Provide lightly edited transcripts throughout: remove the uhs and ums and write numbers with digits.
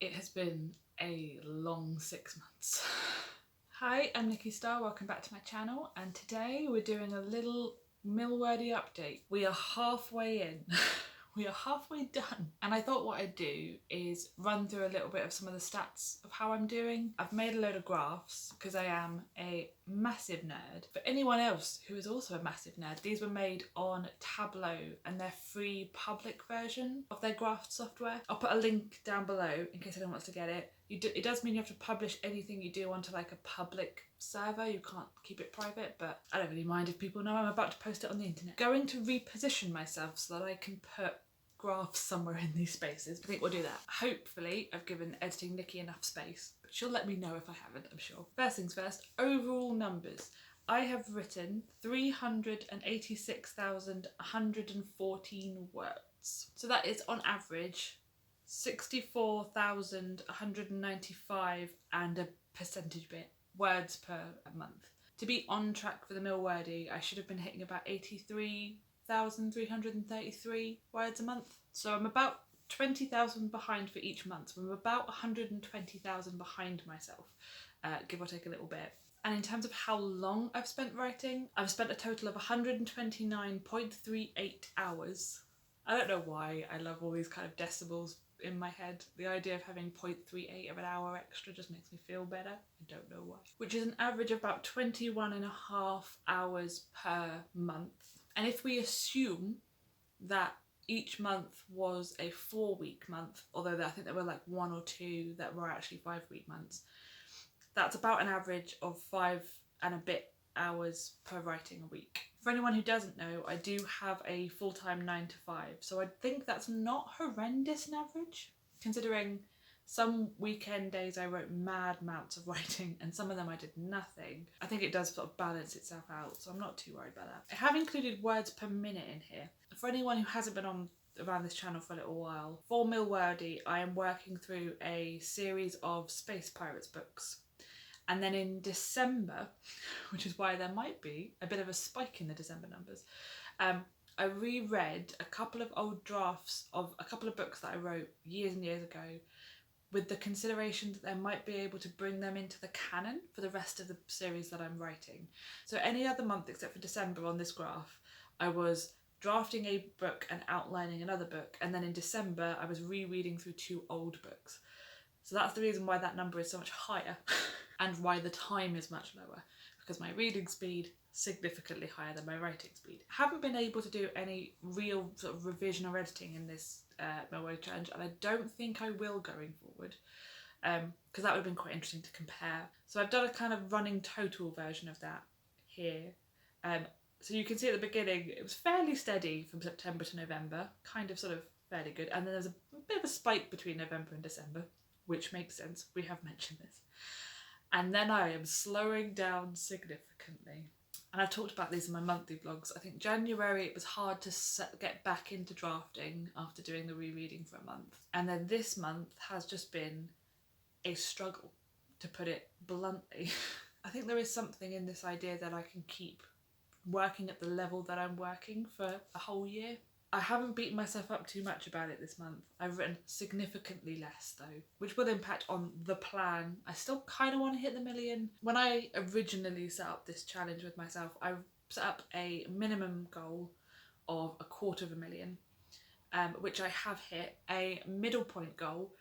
It has been a long 6 months. Hi, I'm Nikki Starr, welcome back to my channel, and today we're doing a little Milwordy update. We are halfway in. We are halfway done. And I thought what I'd do is run through a little bit of some of the stats of how I'm doing. I've made a load of graphs because I am a massive nerd. For anyone else who is also a massive nerd, these were made on Tableau and their free public version of their graph software. I'll put a link down below in case anyone wants to get it. It does mean you have to publish anything you do onto like a public server. You can't keep it private, but I don't really mind if people know I'm about to post it on the internet. Going to reposition myself so that I can put graphs somewhere in these spaces. I think we'll do that. Hopefully I've given editing Nikki enough space, but she'll let me know if I haven't, I'm sure. First things first, overall numbers. I have written 386,114 words. So that is on average 64,195 and a percentage bit words per month. To be on track for the Milwordy, I should have been hitting about 83,333 words a month. So I'm about 20,000 behind for each month. So I'm about 120,000 behind myself, give or take a little bit. And in terms of how long I've spent writing, I've spent a total of 129.38 hours. I don't know why I love all these kind of decimals in my head. The idea of having 0.38 of an hour extra just makes me feel better. I don't know why. Which is an average of about 21.5 hours per month. And if we assume that each month was a 4-week month, although I think there were like 1 or 2 that were actually 5-week months, that's about an average of 5 and a bit hours per writing a week. For anyone who doesn't know, I do have a full-time 9 to 5, so I think that's not horrendous in average, considering some weekend days I wrote mad amounts of writing and some of them I did nothing. I think it does sort of balance itself out, so I'm not too worried about that. I have included words per minute in here. For anyone who hasn't been around this channel for a little while, for Milwordy I am working through a series of Space Pirates books. And then in December, which is why there might be a bit of a spike in the December numbers, I reread a couple of old drafts of a couple of books that I wrote years and years ago, with the consideration that I might be able to bring them into the canon for the rest of the series that I'm writing. So any other month except for December on this graph, I was drafting a book and outlining another book, and then in December I was rereading through 2 old books. So that's the reason why that number is so much higher and why the time is much lower, because my reading speed significantly higher than my writing speed. I haven't been able to do any real sort of revision or editing in this Milway challenge, and I don't think I will going forward, because that would have been quite interesting to compare. So I've done a kind of running total version of that here. So you can see at the beginning it was fairly steady from September to November, kind of sort of fairly good, and then there's a bit of a spike between November and December, which makes sense, we have mentioned this. And then I am slowing down significantly. And I've talked about these in my monthly vlogs. I think January it was hard to get back into drafting after doing the rereading for a month. And then this month has just been a struggle, to put it bluntly. I think there is something in this idea that I can keep working at the level that I'm working for a whole year. I haven't beaten myself up too much about it this month. I've written significantly less though, which will impact on the plan. I still kind of want to hit the 1 million. When I originally set up this challenge with myself, I set up a minimum goal of 250,000, which I have hit. A middle point goal,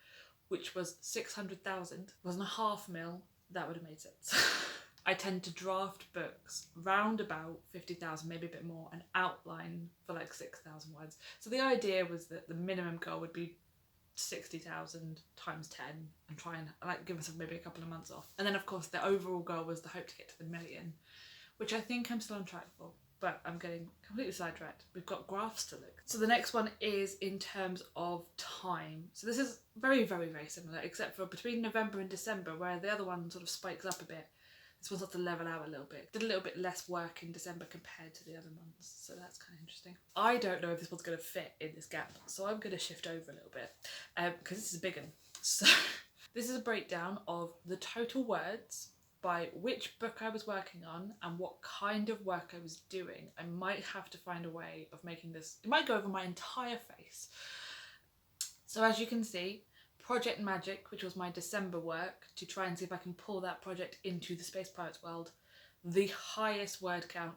which was 600,000, wasn't a 500,000, that would have made sense. I tend to draft books round about 50,000, maybe a bit more, and outline for like 6,000 words. So the idea was that the minimum goal would be 60,000 times 10 and try and like give myself maybe a couple of months off. And then of course the overall goal was the hope to get to the 1 million, which I think I'm still on track for, but I'm getting completely sidetracked. We've got graphs to look. So the next one is in terms of time. So this is very, very, very similar, except for between November and December, where the other one sort of spikes up a bit. This one's got to level out a little bit. Did a little bit less work in December compared to the other months, so that's kind of interesting. I don't know if this one's going to fit in this gap, so I'm going to shift over a little bit, because this is a big one. So this is a breakdown of the total words by which book I was working on and what kind of work I was doing. I might have to find a way of making this, it might go over my entire face. So as you can see, Project Magic, which was my December work, to try and see if I can pull that project into the Space Pirates world. The highest word count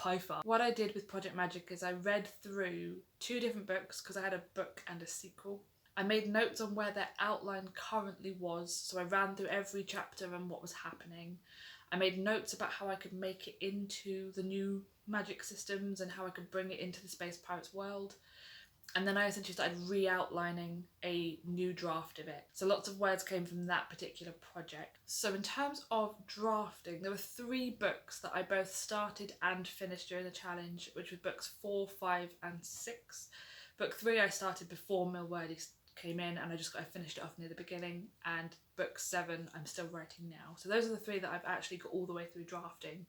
by far. What I did with Project Magic is I read through 2 different books because I had a book and a sequel. I made notes on where their outline currently was, so I ran through every chapter and what was happening. I made notes about how I could make it into the new magic systems and how I could bring it into the Space Pirates world. And then I essentially started re-outlining a new draft of it. So lots of words came from that particular project. So in terms of drafting, there were 3 books that I both started and finished during the challenge, which were books 4, 5 and 6. Book 3 I started before Milwordy came in and I finished it off near the beginning, and book 7 I'm still writing now. So those are the 3 that I've actually got all the way through drafting.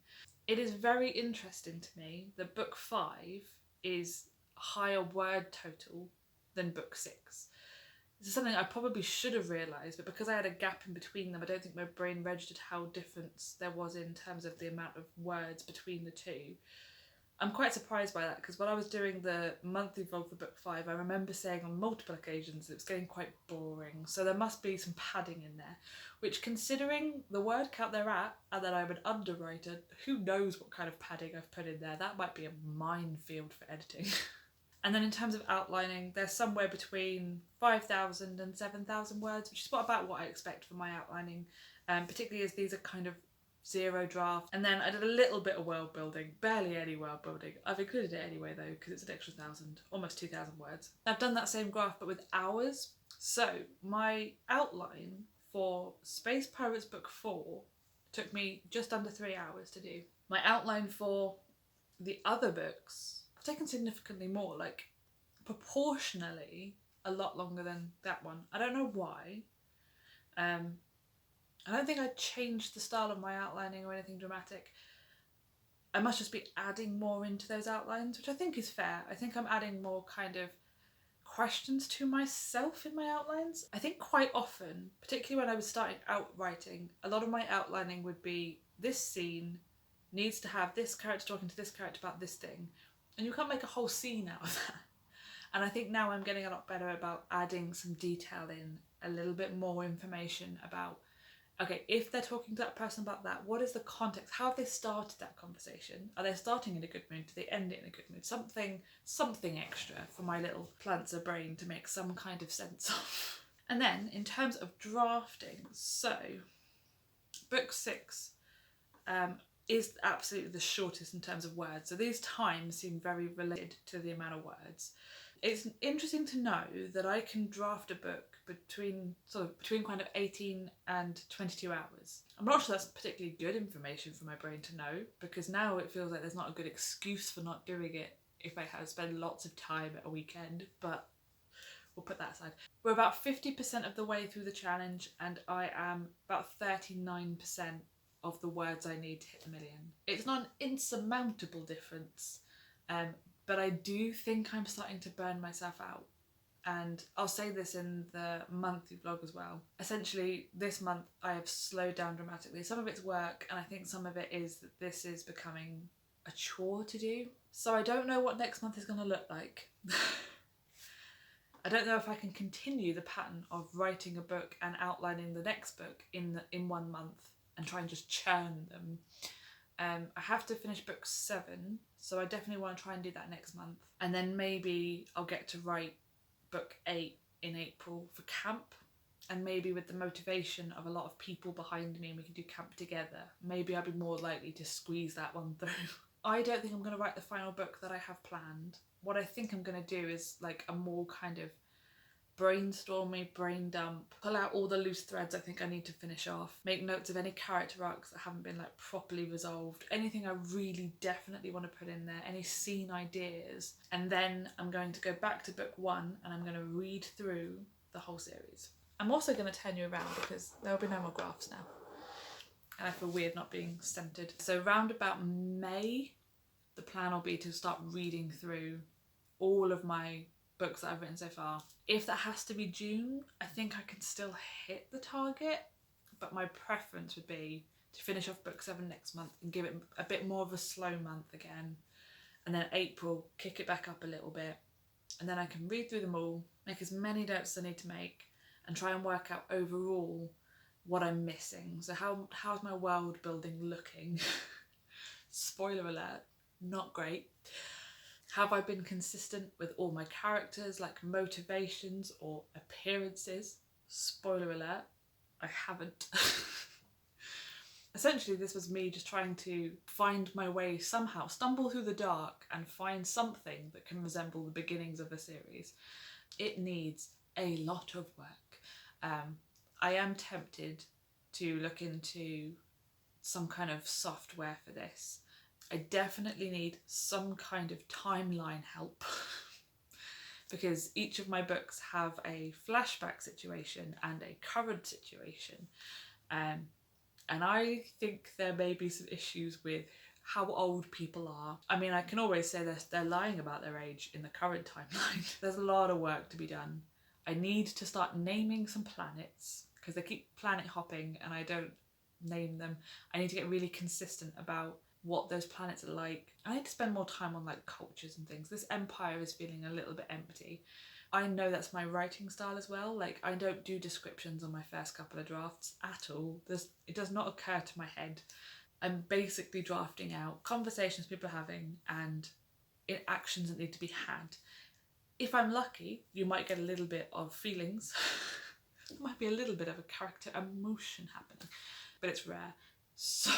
It is very interesting to me that book 5 is a higher word total than book 6. This is something I probably should have realised, but because I had a gap in between them, I don't think my brain registered how different there was in terms of the amount of words between the 2. I'm quite surprised by that, because when I was doing the monthly vlog for book 5, I remember saying on multiple occasions it was getting quite boring, so there must be some padding in there, which, considering the word count they're at and that I'm an underwriter, who knows what kind of padding I've put in there. That might be a minefield for editing. And then in terms of outlining, they're somewhere between 5,000 and 7,000 words, which is about what I expect for my outlining, particularly as these are kind of 0 draft. And then I did a little bit of world building, barely any world building. I've included it anyway though, because it's an extra 1,000, almost 2,000 words. I've done that same graph but with hours. So my outline for Space Pirates book 4 took me just under 3 hours to do. My outline for the other books have taken significantly more, like proportionally a lot longer than that one. I don't know why. I don't think I changed the style of my outlining or anything dramatic. I must just be adding more into those outlines, which I think is fair. I think I'm adding more kind of questions to myself in my outlines. I think quite often, particularly when I was starting out writing, a lot of my outlining would be, this scene needs to have this character talking to this character about this thing, and you can't make a whole scene out of that. And I think now I'm getting a lot better about adding some detail in, a little bit more information about, okay, if they're talking to that person about that, what is the context? How have they started that conversation? Are they starting in a good mood? Do they end it in a good mood? Something extra for my little Planter brain to make some kind of sense of. And then in terms of drafting, so book 6 is absolutely the shortest in terms of words. So these times seem very related to the amount of words. It's interesting to know that I can draft a book between kind of 18 and 22 hours. I'm not sure that's particularly good information for my brain to know, because now it feels like there's not a good excuse for not doing it if I have spent lots of time at a weekend, but we'll put that aside. We're about 50% of the way through the challenge and I am about 39% of the words I need to hit the million. It's not an insurmountable difference, but I do think I'm starting to burn myself out. And I'll say this in the monthly vlog as well. Essentially, this month I have slowed down dramatically. Some of it's work, and I think some of it is that this is becoming a chore to do. So I don't know what next month is going to look like. I don't know if I can continue the pattern of writing a book and outlining the next book in 1 month and try and just churn them. I have to finish book 7, so I definitely want to try and do that next month. And then maybe I'll get to write book 8 in April for camp, and maybe with the motivation of a lot of people behind me and we can do camp together, maybe I'll be more likely to squeeze that one through. I don't think I'm going to write the final book that I have planned. What I think I'm going to do is like a more kind of brainstormy brain dump, pull out all the loose threads I think I need to finish off, make notes of any character arcs that haven't been like properly resolved, anything I really definitely want to put in there, any scene ideas, and then I'm going to go back to book 1 and I'm going to read through the whole series. I'm also going to turn you around because there will be no more graphs now and I feel weird not being centered. So round about May, the plan will be to start reading through all of my books that I've written so far. If that has to be June, I think I can still hit the target, but my preference would be to finish off book 7 next month and give it a bit more of a slow month again, and then April kick it back up a little bit, and then I can read through them all, make as many notes as I need to make, and try and work out overall what I'm missing. So how's my world building looking? Spoiler alert, not great. Have I been consistent with all my characters, like motivations or appearances? Spoiler alert, I haven't. Essentially, this was me just trying to find my way somehow, stumble through the dark and find something that can resemble the beginnings of a series. It needs a lot of work. I am tempted to look into some kind of software for this. I definitely need some kind of timeline help because each of my books have a flashback situation and a current situation. And I think there may be some issues with how old people are. I mean, I can always say they're lying about their age in the current timeline. There's a lot of work to be done. I need to start naming some planets because they keep planet hopping and I don't name them. I need to get really consistent about what those planets are like. I need to spend more time on like cultures and things. This empire is feeling a little bit empty. I know that's my writing style as well. Like, I don't do descriptions on my first couple of drafts at all. It does not occur to my head. I'm basically drafting out conversations people are having and actions that need to be had. If I'm lucky, you might get a little bit of feelings. There might be a little bit of a character emotion happening, but it's rare. So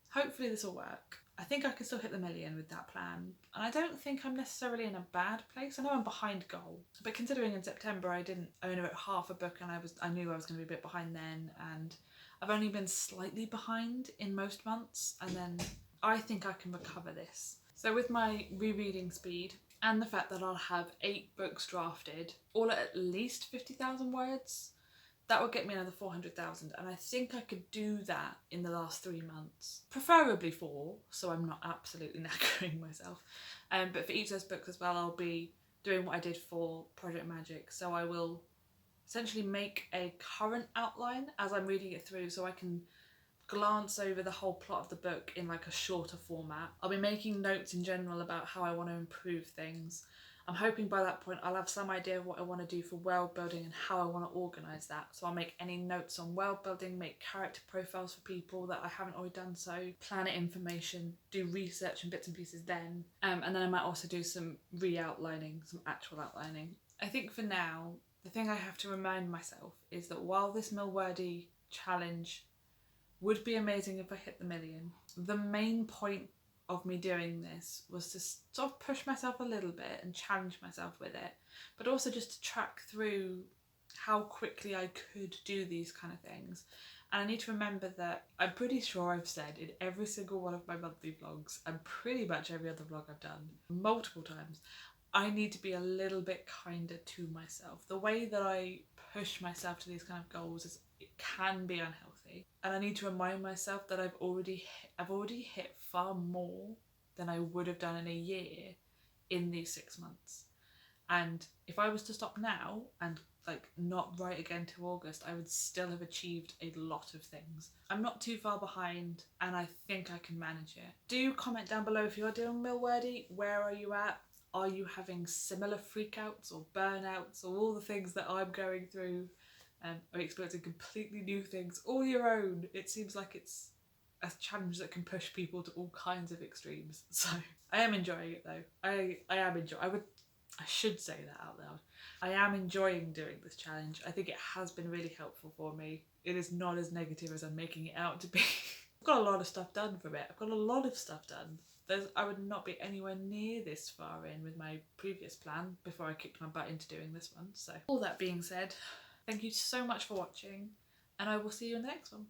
hopefully this will work. I think I can still hit the million with that plan. And I don't think I'm necessarily in a bad place. I know I'm behind goal, but considering in September I only wrote half a book and I knew I was going to be a bit behind then, and I've only been slightly behind in most months, and then I think I can recover this. So with my rereading speed and the fact that I'll have 8 books drafted, all at least 50,000 words, that would get me another 400,000, and I think I could do that in the last 3 months. Preferably 4, so I'm not absolutely knackering myself. But for each of those books as well, I'll be doing what I did for Project Magic. So I will essentially make a current outline as I'm reading it through so I can glance over the whole plot of the book in like a shorter format. I'll be making notes in general about how I want to improve things. I'm hoping by that point I'll have some idea of what I want to do for world building and how I want to organise that. So I'll make any notes on world building, make character profiles for people that I haven't already done so, planet information, do research and bits and pieces then. And then I might also do some re-outlining, some actual outlining. I think for now, the thing I have to remind myself is that while this Milwordy challenge would be amazing if I hit the million, the main point of me doing this was to sort of push myself a little bit and challenge myself with it, but also just to track through how quickly I could do these kind of things. And I need to remember that I'm pretty sure I've said in every single one of my monthly vlogs and pretty much every other vlog I've done multiple times, I need to be a little bit kinder to myself. The way that I push myself to these kind of goals it can be unhealthy, and I need to remind myself that I've already hit far more than I would have done in a year in these 6 months. And if I was to stop now and like not write again till August, I would still have achieved a lot of things. I'm not too far behind and I think I can manage it. Do comment down below if you're doing Milwordy. Where are you at? Are you having similar freakouts or burnouts or all the things that I'm going through? Are you experiencing completely new things all your own? It seems like it's a challenge that can push people to all kinds of extremes. So I am enjoying it though. I should say that out loud. I am enjoying doing this challenge. I think it has been really helpful for me. It is not as negative as I'm making it out to be. I've got a lot of stuff done from it. I've got a lot of stuff done. I would not be anywhere near this far in with my previous plan before I kicked my butt into doing this one. So all that being said, thank you so much for watching and I will see you in the next one.